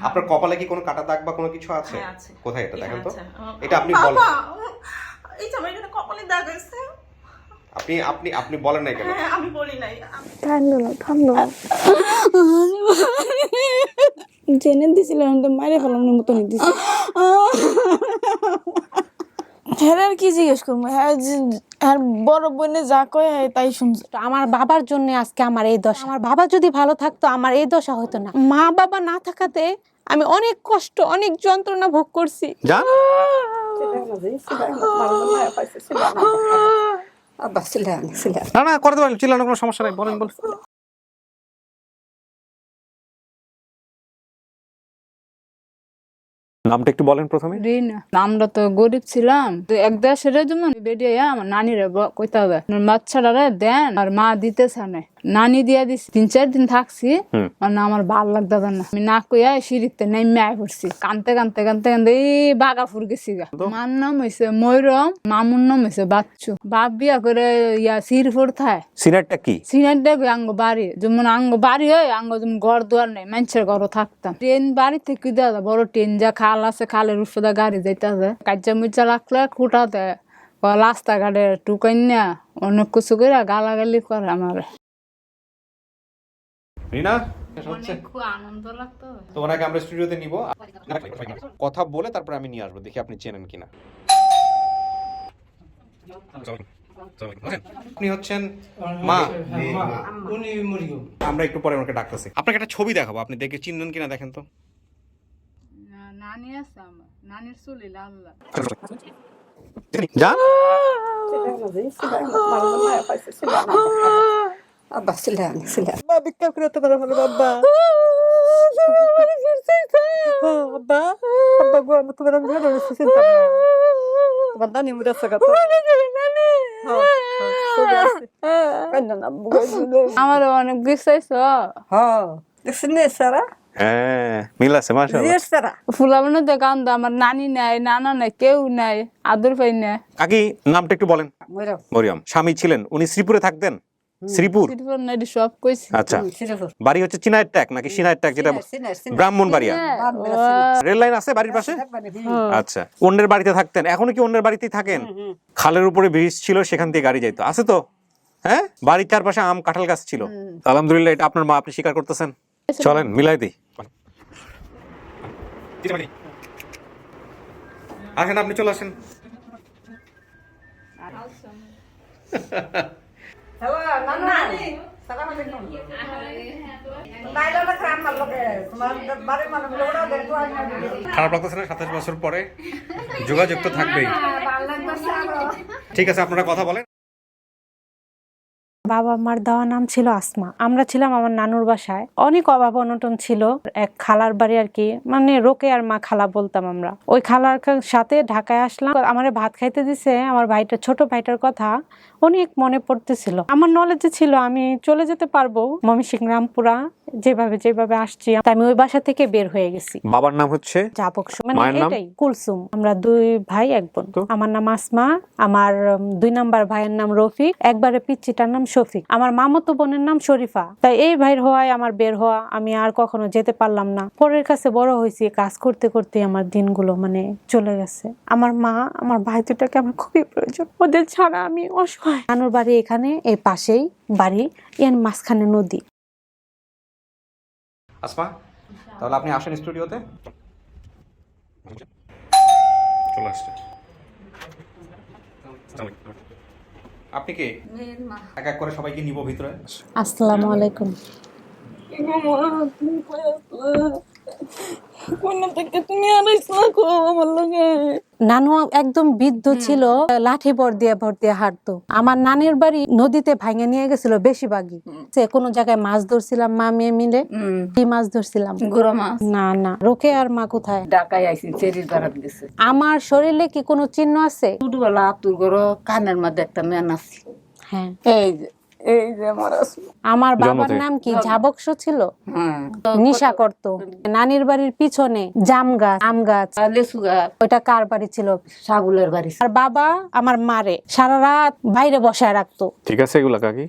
আপনার কপালে কি কোনো কাটা দাগ বা কোনো কিছু আছে? হ্যাঁ, আছে। কোথায় এটা দেখেন তো? আছে। এটা আপনি বলেন। বাবা, এই যে আমার এখানে কপালে দাগ আছে। আপনি আপনি আপনি বলেন নাই কেন? হ্যাঁ, আমি বলি নাই। ঠান্ডা জেনে দিছিলাম তো মারে ফেলাম মতো দিছি। হ্যাঁ আর কি জিজ্ঞেস করবো, হ্যাঁ আর বড় বোনে যা কয় তাই শুনছি। আমার বাবার জন্য আজকে আমার এই দশা। আমার বাবা যদি ভালো থাকতো আমার এই দশা হতো না। মা বাবা না থাকাতে আমি অনেক কষ্ট, অনেক যন্ত্রণা ভোগ করছি। জান না না করে দেবেন, চিল্লানোর কোনো সমস্যা নাই, বলেন বলেন। নামটা একটু বলেন প্রথমে। রিনা, আমরা তো গরিব ছিলাম তো এক দেশের যেমন বেরিয়ে আমার নানিরে কইতে হবে বাচ্চারা দেন আর মা দিতেছে না, নানি দিয়া দিছি 3-4 দিন থাকছি। না আমার ভাল লাগতো না, আমি না কইয়া সিঁড়িতে নেমে আয় পড়ছি কানতে কানতে কানতে কানতে এই বাগাপুর গেছি গা। মার নাম হয়েছে ময়ূরম, মামুর নাম হয়েছে বাচ্চু। বাপ বিয়া করে শ্রীপুর থায়। সিনারটা কি? সিনারটা আঙ্গ বাড়ি, যেমন আঙ্গ বাড়ি হয় আঙ্গ যেমন ঘর দুয়ার নেই, মানুষের ঘরও থাকতাম। ট্রেন বাড়ি থেকে দেওয়া বড় ট্রেন যা খাল আছে, খালের উপরে গাড়ি যাইতে আছে, কাজা মুচা রাখলে খুঁটাতে রাস্তাঘাটে টুকাই না অনেক কিছু করে গালাগালি করে আমার। রিনা খুব আনন্দ লাগতো। তো ওনাকে আমরা স্টুডিওতে নিব, কথা বলে তারপর আমি নিয়ে আসবো, দেখি আপনি চেনেন কিনা। আপনি হচ্ছেন মা? উনি মুরগি। আমরা একটু পরে ওনাকে ডাকতেছি। আপনাকে একটা ছবি দেখাবো, আপনি দেখে চিনবেন কিনা দেখেন তো। নানি আছে আমার, নানির চুলি লাল লাল। জান আমার অনেক বিশ্বাস হ্যাঁ মিল আছে মাশাআল্লাহ। ফুলাবনে তো কান্দা, আমার নানি নাই, নানা নাই, কেউ নাই, আদর পাই না। কাকি নামটা একটু বলেন। মরিয়ম। স্বামী ছিলেন, উনি শ্রীপুরে থাকতেন? শ্রীপুর, সব কইছি। আচ্ছা। বাড়ি হচ্ছে চিনাইর ট্যাক নাকি সিনাইর ট্যাক, যেটা ব্রাহ্মণবাড়িয়া রেল লাইন আছে বাড়ির পাশে? আচ্ছা, অন্যের বাড়িতে থাকতেন, এখনো কি অন্যের বাড়িতেই থাকেন? খালের উপরে ব্রিজ ছিল, সেখান দিয়ে গাড়ি যাইতো, আছে তো? হ্যাঁ, বাড়ির চারপাশে আম কাঁঠাল গাছ ছিল। আলহামদুলিল্লাহ, এটা আপনার মা, আপনি স্বীকার করতেছেন। চলেন মিলাই দিই। আসেন, আপনি চলে আসেন। খারাপ লাগতেছে না? 27 বছর পরে যোগাযোগ তো থাকবেই। ঠিক আছে, আপনারা কথা বলেন। বাবা মার দেওয়া নাম ছিল আসমা। আমরা ছিলাম আমার নানুর বাসায়, অনেক অভাব অনটন ছিল। এক খালার বাড়ি আর কি, মানে রোকে আর মা খালা বলতাম আমরা। ওই খালার সাথে ঢাকায় আসলাম, আমারে ভাত খাইতে দিছে। আমার ভাইটা, ছোট ভাইটার কথা অনেক মনে পড়তেছিল। আমার নলেজে ছিল আমি চলে যেতে পারবো ময়মনসিংহ রামপুরা, যেভাবে যেভাবে আসছি। আমি ওই বাসা থেকে বের হয়ে গেছি। বাবার নাম হচ্ছে জাপক, মানে এটাই কুলসুম। আমরা 2 ভাই 1 বোন। আমার নাম আসমা, আমার 2 নাম্বার ভাইয়ের নাম রফিক, একবারে পিচ্চিটার নাম শফিক। আমার মামাতো বোনের নাম শরীফা। তাই এই ভাইয়ের হওয়ায় আমার বের হওয়া, আমি আর কখনো যেতে পারলাম না। পরের কাছে বড় হয়েছি, কাজ করতে করতে আমার দিনগুলো মানে চলে গেছে। আমার মা, আমার ভাই দুটাকে আমার খুবই প্রয়োজন, ওদের ছাড়া আমি অসহায়। নানুর বাড়ি এখানে, এই পাশেই বাড়ি, এর মাঝখানে নদী। আসমা, তাহলে আপনি আসেন স্টুডিওতে। চলে আসছে। আপনি কে? এক এক করে সবাইকে নিব ভিতরে। আসসালামু আলাইকুম। নানু একদম বৃদ্ধ ছিল, লাঠি ভর দিয়ে হাঁটতো। আমার নানির বাড়ি নদীতে ভাঙে নিয়ে গেছিল বেশিরভাগই। সে কোনো জায়গায় মাছ ধরছিলাম মা মেয়ে মিলে। কি মাছ ধরছিলাম? না না, রোকে আর মা কোথায়? ঢাকায় আইছি, চেরির বারাত গেছে। আমার শরীরে কি কোনো চিহ্ন আছে? ছোটবেলা তোর ঘর কানের মধ্যে একটা মেন আছে। হ্যাঁ, এই যে আমার আমার বাবার জন্ম থেকে? নাম কি ঝাবকশ ছিল, হ্যাঁ নিশা করতো। নানির বাড়ির পিছনে জাম গাছ, আম গাছ, লেসু গাছ, ওইটা কার বাড়ি ছিল? সাগুলের বাড়ি। আর বাবা আমার মারে সারা রাত বাইরে বসায় রাখতো। ঠিক আছে এগুলা কাকি।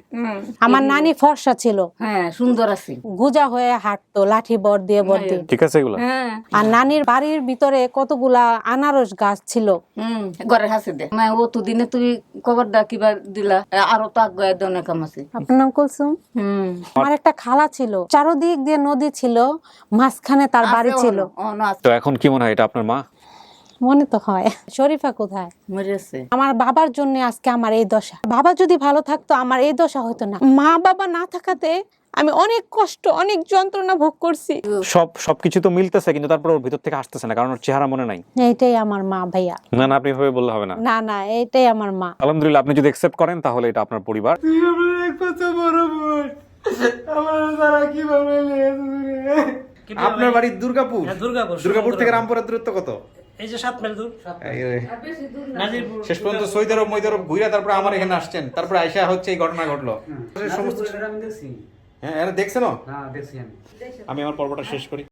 আমার নানি ফর্সা ছিল, হ্যাঁ সুন্দর আছে। গুজা হয়ে হাঁটতো লাঠি বর দিয়ে বর দিয়ে। ঠিক আছে এগুলা। হ্যাঁ আর নানির বাড়ির ভিতরে কতগুলা আনারস গাছ ছিল। ঘরের হাসি দে মা ও তো দিনে তুই কবর দা কিবা দিলা আরো তো আগে দনে কাম আছে। আপনার নাম কুলসুম? আমার একটা খালা ছিল, চারদিক দিয়ে নদী ছিল, মাঝখানে তার বাড়ি ছিল। তো এখন কি মনে হয় এটা আপনার মা? মনে তো হয়। শরীফা কোথায়? মরেছে। আমার বাবার জন্য আজকে আমার এই দশা। বাবা যদি ভালো থাকতো আমার এই দশা হতো না। মা বাবা না থাকাতে আমি অনেক কষ্ট, অনেক যন্ত্রণা ভোগ করছি। সবকিছু তো মিলতেছে, কিন্তু তারপর ওর ভিতর থেকে আসতেছে না, কারণ ওর চেহারা মনে নাই। এইটাই আমার মা ভাইয়া। না না, আপনি এভাবে বললে হবে না। না না, এইটাই আমার মা। আলহামদুলিল্লাহ, আপনি যদি একসেপ্ট করেন তাহলে এটা আপনার পরিবার। কত বড় বোন আমার তারা কিভাবে আপনার বাড়ি দুর্গাপুর? হ্যাঁ, দুর্গাপুর। দুর্গাপুর থেকে রামপুরের দূরত্ব কত? এই যে 7 মাইল দূর নাজিরপুর। শেষ পর্যন্ত সৌদি আরব মৈদরব ঘুরে তারপরে আমার এখানে আসছেন, তারপরে আইসা হচ্ছে এই ঘটনা ঘটলো। সমস্ত আমি দেখছি। হ্যাঁ এরা দেখছেন? হ্যাঁ দেখছি আমি। আমি আমার পর্বটা শেষ করি।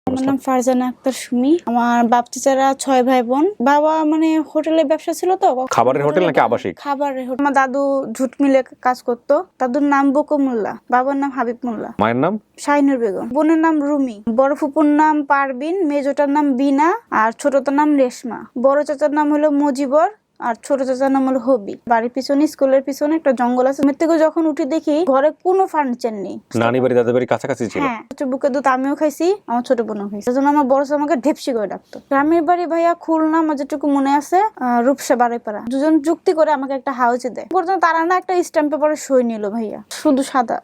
আমার নাম ফারজানা আক্তার সুমি। আমার বাপ চাচারা 6 ভাই বোন। বাবা মানে হোটেলের ব্যবসা ছিল তো। খাবারের হোটেল নাকি আবাসিক? খাবারের হোটেল। আমার দাদু ঝুট মিলে কাজ করতো। দাদুর নাম বকু মোল্লা, বাবার নাম হাবিব মোল্লা। মায়ের নাম? শাহিনুর বেগম। বোনের নাম রুমি। বড় ফুপুর নাম পারবিন, মেজোটার নাম বিনা, আর ছোটটার নাম রেশমা। বড় চাচার নাম হলো মজিবর, আর ছোট চাচার নাম হলো হবি। বাড়ির পিছনে, স্কুলের পিছনে একটা জঙ্গল আছে। মের থেকে যখন উঠে দেখি ঘরে কোনো ফার্নিচার নেই। নানি বাড়ি দাদা বাড়ি কাছাকাছি ছিল? হ্যাঁ, বুকের দুধ আমিও খাইছি, আমার ছোট বোনও খাইছে। সেজন্য আমার বড় ছেলে আমাকে ঢেপসি করে ডাকতো। গ্রামের বাড়ি ভাইয়া খুলনা, আমার যেটুকু মনে আছে রূপসা বাড়িপাড়া। দুজন যুক্তি করে আমাকে একটা হাউসে দেয়। পর্যন্ত তারা না একটা স্ট্যাম্প পেপারে সই নিল ভাইয়া, শুধু সাদা।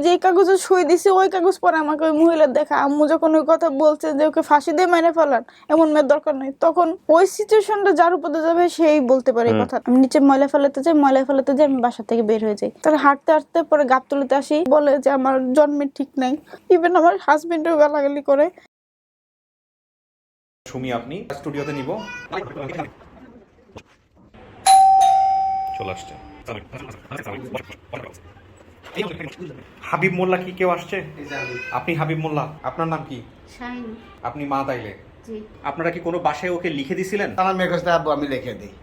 যে কাগজে সই দিছি ওই কাগজ পরে আমাকে ওই মহিলার দেখা। আম্মু যখন ওই কথা বলছে যে ওকে ফাঁসি দিয়ে মেরে ফেলান, এমন মেয়ের দরকার নেই, তখন ওই সিচুয়েশনটা যার উপরে যাবে সেই বলতে পারে কথা। আমি নিচে ময়লা ফেলাতে যাই, আমি বাসা থেকে বের হয়ে যাই। তার হাঁটতে হাঁটতে পরে গাবতলিতে আসি, বলে যে আমার জন্মের ঠিক নাই। ইভেন আমার হাজবেন্ডও গালাগালি করে। সুমি, আপনি স্টুডিওতে নিব চলে আসছে। হাবিব মোল্লা কি কেউ আসছে? আপনি হাবিব মোল্লা, আপনার নাম কি? আপনি মা তাইলে? আপনারা কি কোনো বাসায় ওকে লিখে দিছিলেন? আমার মেয়ের কাছে আব্বু আমি লিখে দিই।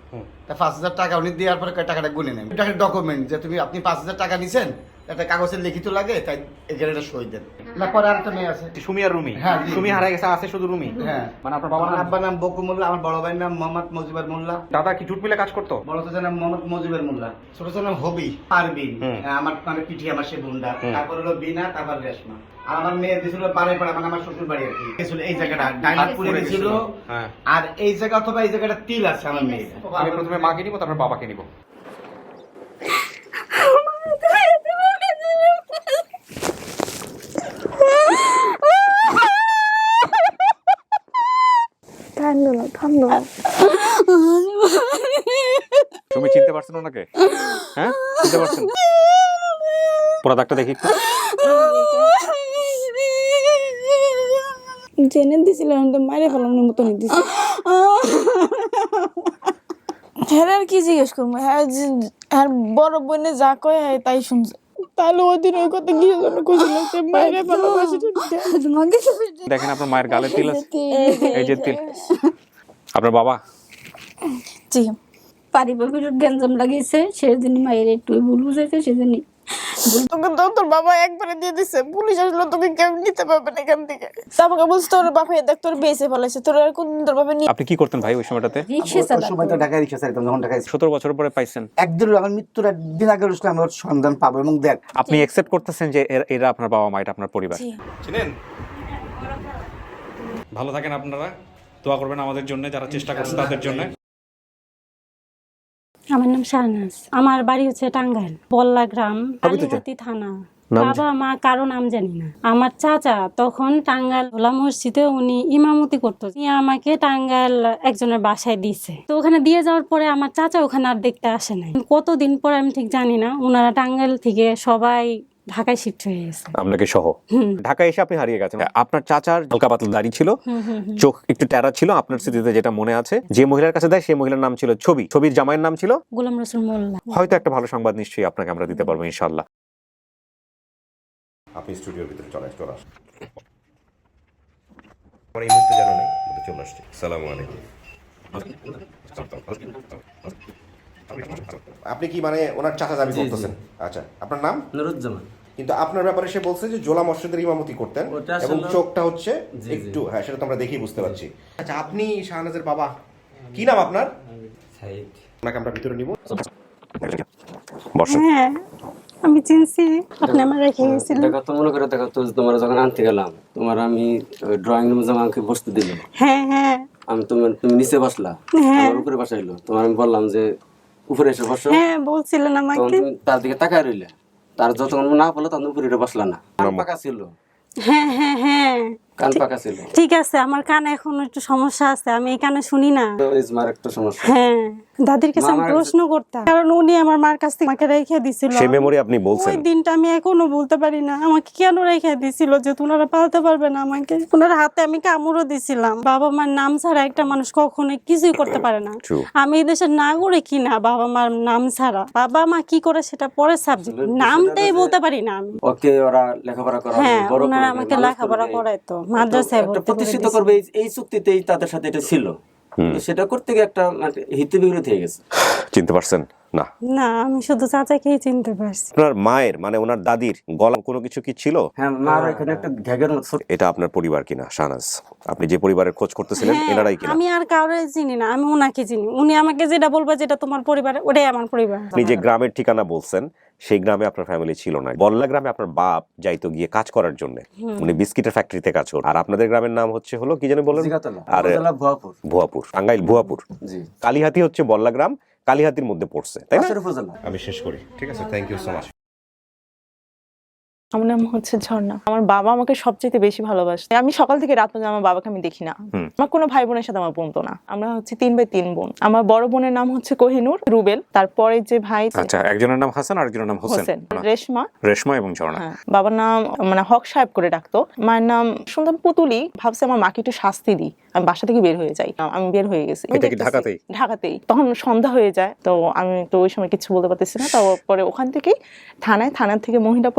তা 5,000 টাকা উনি দেওয়ার পরে টাকাটা গুনে নেন। এটা ডকুমেন্ট যে আপনি 5,000 টাকা নিছেন, একটা কাগজে লিখিত লাগে, তাই এখানে একটা সই দেন। না পরে আরেকটা মেয়ে আছে সুমি আর রুমি? হ্যাঁ, সুমি হারাই গেছে, আছে শুধু রুমি। হ্যাঁ, মানে আপনার বাবার আমার নাম? আব্বার নাম বকু মোল্লা, আমার বড় ভাইয়ের নাম মোহাম্মদ মজিবর মোল্লা। দাদা কি জুট মিলে কাজ করতো? বড় চাচার নাম মোহাম্মদ মজিবর মোল্লা, ছোট চাচার নাম হবি পারবিন। আমার মানে পিঠি আমার সে বোনটা, তারপর হলো বিনা, তারপর রেশমা। আর আমার মেয়ে দিছিল বাড়িপাড়া, মানে আমার শ্বশুর বাড়ি আর কি। গেছিল এই জায়গাটা ডাইনাপুরে দিছিল। হ্যাঁ। আর এই জায়গা অথবা এই জায়গাটা তিল আছে আমার মেয়ে। আমি প্রথমে মাকে নিব, তারপর বাবাকে নিব। তুমি চিনতে পারছেন ওনাকে? হ্যাঁ, চিনতে পারছেন? পুরো দাগটা দেখি একটু। জেনে দিছিলাম তো মাইরে ফেলানোর মতন দিছি। হ্যাঁ আর কি জিজ্ঞেস করবো? হ্যাঁ আর বড় বোনে যা কয় হ্যাঁ তাই শুনছে। তাহলে ওই দিন ওই কথা গিয়ে যেন খুশি লাগছে, মাইরে ভালোবাসি। দেখেন আপনার মায়ের গালে তিল আছে, এই যে তিল। আপনার বাবা? জি, পারিবারিক গ্যাঞ্জাম লাগিয়েছে, সেদিন মায়ের একটু ভুল বুঝাইছে, সেদিনই তোকে তো তোর বাবা একবারে দিয়ে দিছে। পুলিশ আসলে তোকে কেউ নিতে পারবে না এখান থেকে। আমাকে বলছে তোর বাবা দেখ তোর বেঁচে ফেলাইছে, তোর আর কোনদিন তোর বাবা নিয়ে। আপনি কি করতেন ভাই ওই সময়টাতে? রিক্সা চালাতো। সময় তো ঢাকা রিক্সা চালাতাম যখন ঢাকায়। 17 বছর পরে পাইছেন। একদিন আমার মৃত্যুর একদিন আগে রুসলাম আমার সন্ধান পাবো। এবং দেখ আপনি একসেপ্ট করতেছেন যে এরা আপনার বাবা মা, এটা আপনার পরিবার। চিনেন? ভালো থাকেন আপনারা, দোয়া করবেন আমাদের জন্য, যারা চেষ্টা করছে তাদের জন্য। আমার নাম শাহনাজ। আমার বাড়ি হচ্ছে টাঙ্গাইল, বল্লা গ্রাম, কালীহাতি থানা। বাবা মা কারো নাম জানি না। আমার চাচা তখন টাঙ্গাইল ভোলা মসজিদে উনি ইমামতি করতো। উনি আমাকে টাঙ্গাইল একজনের বাসায় দিয়েছে। তো ওখানে দিয়ে যাওয়ার পরে আমার চাচা ওখানে আর দেখতে আসে নাই। কতদিন পরে আমি ঠিক জানি না। ওনারা টাঙ্গাইল থেকে সবাই ঢাকায় শিফট হয়ে গেছে। আপনাকে সহ ঢাকায় এসে আপনি হারিয়ে গেছেন। আপনার চাচার হালকা পাতলা দাড়ি ছিল, চোখ একটু টেরা ছিল, আপনার স্মৃতিতে যেটা মনে আছে। যে মহিলার কাছে দেয় সেই মহিলার নাম ছিল ছবি, ছবির জামাইয়ের নাম ছিল গোলাম রসুল মোল্লা। হয়তো একটা ভালো সংবাদ নিশ্চয়ই আপনাকে আমরা দিতে পারবো ইনশাআল্লাহ। আপনি স্টুডিওর ভিতরে চলে আসুন। আমার এই মুহূর্তে জানা নেই, চলে আসছি। আসসালামু আলাইকুম। আপনি কি মানে ওনার চাচা দাবি করতেছেন? আচ্ছা, আপনার নাম? নুরুজ্জামান। কিন্তু আপনার ব্যাপারে সে বলছে যে জোলা মসজিদের ইমামতি করতেন এবং চোখটা হচ্ছে একটু, হ্যাঁ সেটা তো আমরা দেখেই বুঝতে পারছি। আচ্ছা, আপনি শাহনাজের বাবা, কি নাম আপনার? সাইদ। আপনাকে আমরা ভিতরে নিব। হ্যাঁ আমি চিনছি, আপনি আমার রেখে গেছিলেন। দেখো তো, মনে করে দেখো তো, তোমার যখন আনতে গেলাম, তোমার আমি ড্রয়িং রুমে যখন আমাকে বসতে দিল, হ্যাঁ হ্যাঁ আমি তুমি নিচে বসলা, আমার উপরে বসাইলো। তোমার আমি বললাম যে উপরে এসে বসো, হ্যাঁ বলছিলেন তখন আমাকে। তুমি তার দিকে তাকায় রইলে। তার যতক্ষণ না বললো তখন উপরে বসলা না। কান পাকা ছিল, হ্যাঁ হ্যাঁ হ্যাঁ কান পাকা ছিল। ঠিক আছে, আমার কানে এখন একটু সমস্যা আছে, আমি এই কানে শুনি না। তো ইজমার একটা সমস্যা। হ্যাঁ দাদির কাছে আমি প্রশ্ন করতাম, কারণ উনি আমার মার কাছ থেকে আমাকে রেখে দিছিল। সেই মেমোরি আপনি বলছেন, ওই দিনটা আমি এখনো ভুলতে পারি না। আমাকে কেন রেখে দিছিল যে তোনারা পালতে পারবে না আমাকে? ওনার হাতে আমি কামড়ও দিছিলাম। বাবা মার নাম ছাড়া একটা মানুষ কখনো কিছুই করতে পারে না। আমি এই দেশের নাগরিক কি না, বাবা মার নাম ছাড়া। বাবা মা কি করে সেটা পরের সাবজেক্ট, নামটাই বলতে পারি না আমি। ওকে ওরা লেখাপড়া করাবে, হ্যাঁ বড় করবে, ওনারা আমাকে লেখাপড়া করাইতো, মাদ্রাসায় একটা ভর্তি করে প্রতিষ্ঠিত দিয়েছে। করবে, এই চুক্তিতেই তাদের সাথে এটা ছিল। তো সেটা করতে গিয়ে একটা হিতে বিপরীত হয়ে গেছে। চিনতে পারছেন না? না, আমি শুধু চাচাকেই চিনতে পারছি। আপনার মায়ের মানে ওনার দাদির গলা কোনো কিছু কি ছিল? হ্যাঁ, মার এখানে একটা ঘ্যাগের মতো ছোট। এটা আপনার পরিবার কিনা শাহনাজ? আপনি যে পরিবারের খোঁজ করতেছিলেন এনারাই কিনা? আমি আর কাউরে চিনি না, আমি ওনাকে চিনি। উনি আমাকে যেটা বলবে যেটা তোমার পরিবার, ওটাই আমার পরিবার। আপনি যে গ্রামের ঠিকানা বলছেন সেই গ্রামে আপনার ফ্যামিলি ছিল না। বল্লা গ্রামে আপনার বাপ যাইতো গিয়ে কাজ করার জন্য, উনি বিস্কিটের ফ্যাক্টরিতে কাজ করতেন। আর আপনাদের গ্রামের নাম হচ্ছে হলো কি জানি বলেন? আর ভুয়াপুর। ভুয়াপুর, টাঙ্গাইল ভুয়াপুর। জি। কালিহাতি হচ্ছে বল্লা গ্রাম, কালিহাতির মধ্যে পড়ছে, তাই না? আমি শেষ করি, ঠিক আছে? Thank you so much. আমার নাম হচ্ছে ঝর্ণা। আমার বাবা আমাকে সবচেয়ে বেশি ভালোবাসে। আমি সকাল থেকে রাত পর্যন্ত আমার বাবাকে আমি দেখি না। আমার কোনো ভাই বোনের সাথে আমার বোনতো না। আমরা হচ্ছে 3 ভাই 3 বোন। আমার বড় বোনের নাম হচ্ছে কোহিনুর, রুবেল। তারপরে যে ভাই, আচ্ছা, একজনের নাম হাসান আর একজনের নাম হোসেন। রেশমা, রেশমা এবং ঝর্ণা। বাবার নাম মানে হক সাহেব করে ডাকতো। মায়ের নাম শুনতাম পুতুলি। ভাবছি আমার মাকে একটু শাস্তি দিই, আমি বাসা থেকে বের হয়ে যাই। আমি বের হয়ে গেছি। এটা কি ঢাকাতেই? ঢাকাতেই। তখন সন্ধ্যা হয়ে যায়, তো আমি তো ওই সময় কিছু বলতে পারতেছি না। তারপরে ওখান থেকেই থানা থেকে মহিলা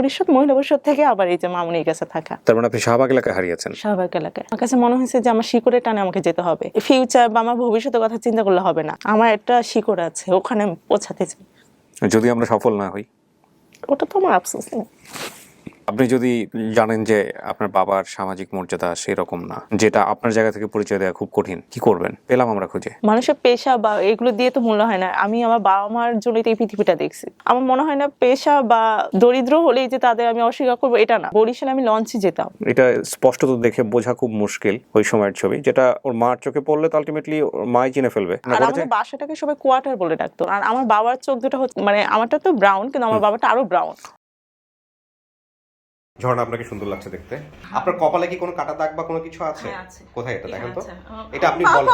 পরিষদ থেকে আবার এই যে মামুনির কাছে থাকা। তার মানে আপনি শাহবাগ এলাকায় হারিয়েছেন? শাহবাগ এলাকায়। আমার কাছে মনে হয়েছে যে আমার শিকড়ের টানে আমাকে যেতে হবে। ফিউচার বা আমার ভবিষ্যতের কথা চিন্তা করলে হবে না, আমার একটা শিকড় আছে, ওখানে পৌঁছাতে চাই। যদি আমরা সফল না হই? ওটা তো আমার আফসোস নেই। আপনি যদি জানেন যে আপনার বাবার সামাজিক মর্যাদা সেরকম না, যেটা আপনার জায়গা থেকে পরিচয় দেওয়া খুব কঠিন, কি করবেন? পেলাম আমরা খুঁজে। মানুষের পেশা বা এগুলো দিয়ে তো মূল্য হয় না। আমি আমার বাবা মার জন্যই তো এই পৃথিবীটা দেখছি। আমার মনে হয় না পেশা বা দরিদ্র হলেই যে তাদের আমি অস্বীকার করবো, এটা না। বরিশালে আমি লঞ্চে যেতাম। এটা স্পষ্ট তো দেখে বোঝা খুব মুশকিল ওই সময়ের ছবি, যেটা ওর মার চোখে পড়লে তো আলটিমেটলি মাই চিনে ফেলবে। আর আমাদের বাসাটাকে সবাই কোয়ার্টার বলে ডাকতো। আর আমার বাবার চোখ দুটো হচ্ছে, মানে আমারটা তো ব্রাউন, কিন্তু আমার বাবাটা আরো ব্রাউন। ঝর্ণা, আপনাকে সুন্দর লাগছে দেখতে। আপনার কপালে কি কোনো কাটা দাগ বা কোনো কিছু আছে? হ্যাঁ, আছে। কোথায় এটা দেখেন তো? আচ্ছা। এটা আপনি বলেন।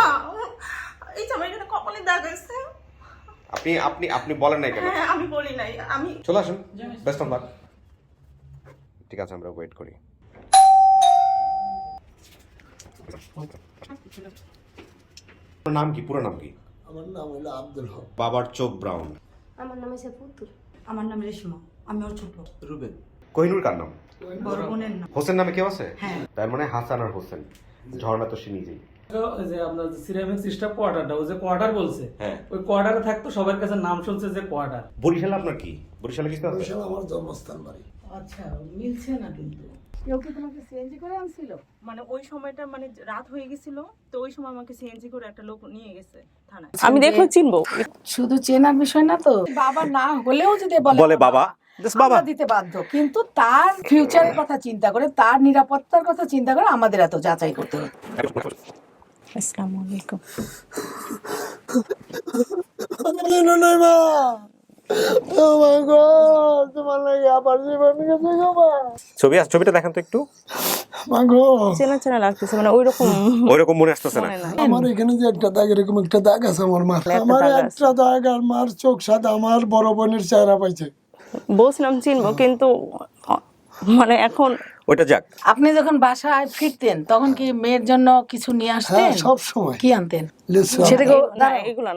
এই যে আমার এখানে কপালে দাগ আছে। আপনি বলেন নাই কেন? হ্যাঁ, আমি বলি নাই। আমি চলে আসুন, বেস্ট অফ লাক। ঠিক আছে, আমরা ওয়েট করি। আপনার নাম কি, পুরো নাম কি? আমার নাম হলো আব্দুল হক। বাবার চোখ ব্রাউন। আমার নাম হচ্ছে পুতুল। আমার নাম রেশমা, আমি ওর ছোট। রুবেল। কোহিনুর কার নাম? বড় বোনের নাম। হোসেন নামে কেউ আছে? হ্যাঁ। তার মানে হাসান আর হোসেন। ঝর্ণা তো সে নিজেই। যে আপনার সিরামিক্স স্টাফ কোয়ার্টারটা, ওই যে কোয়ার্টার বলছে, হ্যাঁ, ওই কোয়ার্টারে থাকতো, সবার কাছে নাম শুনছে যে কোয়ার্টার। বরিশালে আপনার কি? বরিশালে কিছু আছে? বরিশাল আমার জন্মস্থান বাড়ি। আচ্ছা, মিলছে না কিন্তু। কেউ কি তোমাকে সিএনজি করে আনছিল? মানে ওই সময়টা মানে রাত হয়ে গেছিল, তো ওই সময় আমাকে সিএনজি করে একটা লোক নিয়ে গেছে থানায়। আমি দেখো চিনবো। শুধু চেনার বিষয় না তো, বাবা না হলেও যদি বলে বাবা বাবা দিতে বাধ্য, কিন্তু তার ফিউচারের কথা চিন্তা করে, তার নিরাপত্তার কথা চিন্তা করে আমাদের এত যাচাই করতে হবে। আসসালামু আলাইকুম। ছবিটা দেখেন তো একটু। চেনা লাগতেছে, মানে ওইরকম মনে আসতেছে না। আমার এখানে যে একটা দাগ, এরকম একটা দাগ আছে আমার মার। আমার একটা দাগ আর মার চোখ সাদা, আমার বড় বোনের চেহারা পাইছে। বলছিলাম চিনবো, কিন্তু মানে এখন ওইটা যাক। আপনি যখন বাসায় ফিরতেন তখন কি মেয়ের জন্য কিছু নিয়ে আসতেন? সব সময়। কি আনতেন? সেটাকে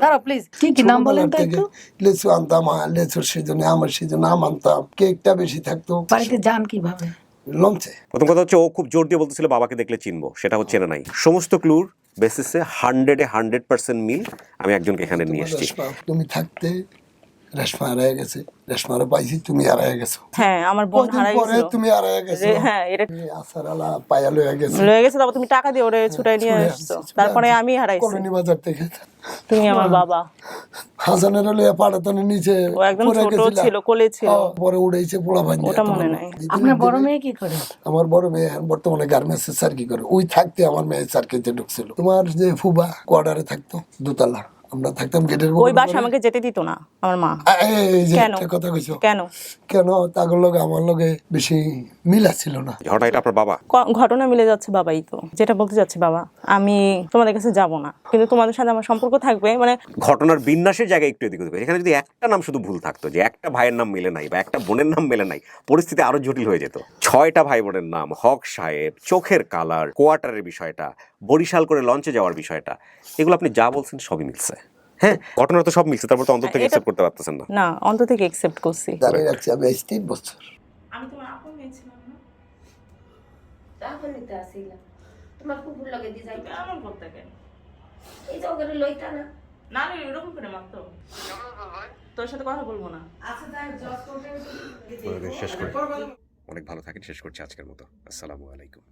দাঁড়াও প্লিজ, কি নাম বলেন তো একটু? লেচু আনতাম, লেচুর সিজনে আমার সিজনে আম আনতাম, কেকটা বেশি থাকতো। বাড়িতে যান কিভাবে? লঞ্চে। প্রথম কথা হচ্ছে ও খুব জোর দিয়ে বলতেছিল বাবাকে দেখলে চিনবো, সেটা হচ্ছে না নাই। সমস্ত ক্লুর বেসিসে 100% মিল আমি একজনকে এখানে নিয়ে এসেছি। তুমি থাকতে রেশমা হারায় গেছে, রেশমারও পাইছি, তুমি হারায় গেছো। হ্যাঁ, আমার বোন হারাইছিল, তুমি হারায় গেছো। হ্যাঁ, এটা আসারালা পায়া লয়ে গেছে, তারপর তুমি টাকা দিয়ে ওরে ছুটাই নিয়ে আসছো, তারপরে আমি হারাইছি। কলোনি বাজার থেকে তুমি আমার বাবা। হাসানের লইয়া পাড়াতনে নিচে ও একদম ছোট ছিল, কোলে ছিল, পরে উড়াইছে পোলা ভাই। ওটা মনে নাই। আপনার বড় মেয়ে কি করে? আমার বড় মেয়ে বর্তমানে গার্মেন্টস এর চাকরি করে। ওই থাকতে আমার মেয়ে চাকরিতে ঢুকছিল। তোমার যে ফুবা কোয়ার্টারে থাকতো দোতলা, আমরা থাকতাম গেটের ওই বাসা আমাকে যেতে দিত না আমার মা। কেন কথা কইছো? কেন কেন তাগর লগে আমার লগে বেশি মিল ছিল না। ঘটনা এটা আপনার বাবা? ঘটনা মিলে যাচ্ছে বাবাই তো, যেটা বলতে যাচ্ছে বাবা। আমি তোমাদের কাছে যাব না, কিন্তু তোমাদের সাথে আমার সম্পর্ক থাকবে। মানে ঘটনার বিন্যাসের জায়গায় একটু এদিক ওদিক। এখানে যদি একটা নাম শুধু ভুল থাকতো, যে একটা ভাইয়ের নাম মিলে নাই বা একটা বোনের নাম মিলে নাই, পরিস্থিতি আরো জটিল হয়ে যেত। 6টা ভাই বোনের নাম, হক সাহেব, চোখের কালার, কোয়ার্টারের বিষয়টা, বরিশাল করে লঞ্চে যাওয়ার বিষয়টা, এগুলো আপনি যা বলছেন সবই মিলছে। হ্যাঁ, ঘটনা তো সব মিলছে, তারপর তো অন্তর থেকে অ্যাকসেপ্ট করতে পারতেছেন না। না, অন্তর থেকে অ্যাকসেপ্ট করছি। দাঁড়িয়ে রাখছি আমি 3 বছর। আমি তোমার আপন মেয়ে ছিলাম না, তখন নিতে আসিলাম তোমার কুকুর লগে দি যাই এমন করতে কেন? এই যে ওগুলো লইতা না না, আমি এরকম করে মারতো, তোর সাথে কথা বলবো না। আচ্ছা তাই জজ কোর্টে শেষ করি। অনেক ভালো থাকেন, শেষ করছি আজকের মতো। আসসালামু আলাইকুম।